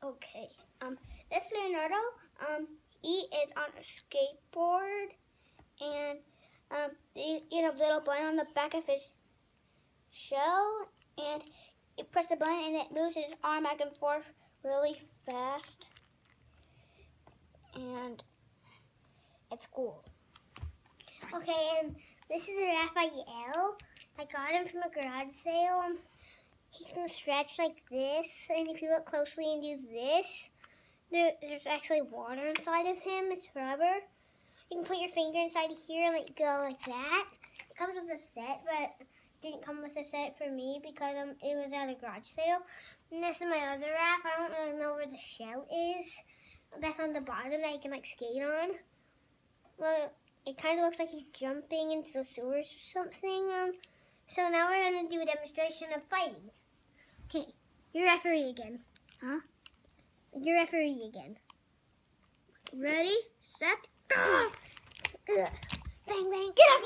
Okay. This Leonardo, he is on a skateboard, and he has a little button on the back of his shell, and you press the button and it moves his arm back and forth really fast, and it's cool. Okay, and this is a Raphael. I got him from a garage sale. He can stretch like this, and if you look closely and do this, there's actually water inside of him. It's rubber. You can put your finger inside of here and let it go like that. It comes with a set, but it didn't come with a set for me because it was at a garage sale. And this is my other Raph. I don't really know where the shell is. That's on the bottom that you can like skate on. Well, it kind of looks like he's jumping into the sewers or something. So now we're going to do a demonstration of fighting. Okay, you're referee again. Huh? You're referee again. Ready, set, go! Bang, bang, get off